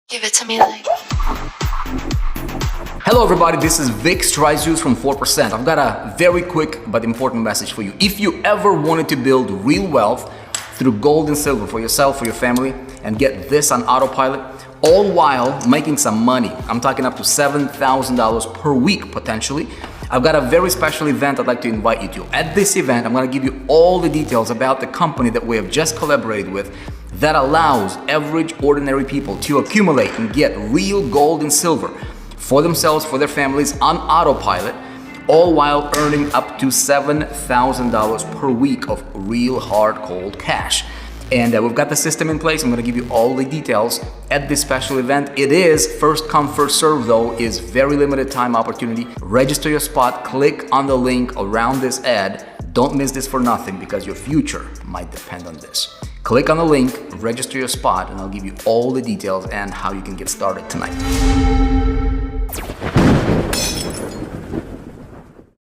Give it to me like. Hello everybody, this is Vic Strizius from 4%. I've got a very quick but important message for you. If you ever wanted to build real wealth through gold and silver for yourself, for your family, and get this on autopilot, all while making some money, I'm talking up to $7,000 per week potentially, I've got a very special event I'd like to invite you to. At this event, I'm going to give you all the details about the company that we have just collaborated with that allows average, ordinary people to accumulate and get real gold and silver for themselves, for their families on autopilot, all while earning up to $7,000 per week of real hard cold cash. And we've got the system in place. I'm going to give you all the details at this special event. It is first come, first serve though, is very limited time opportunity. Register your spot, click on the link around this ad. Don't miss this for nothing because your future might depend on this. Click on the link, register your spot, and I'll give you all the details and how you can get started tonight.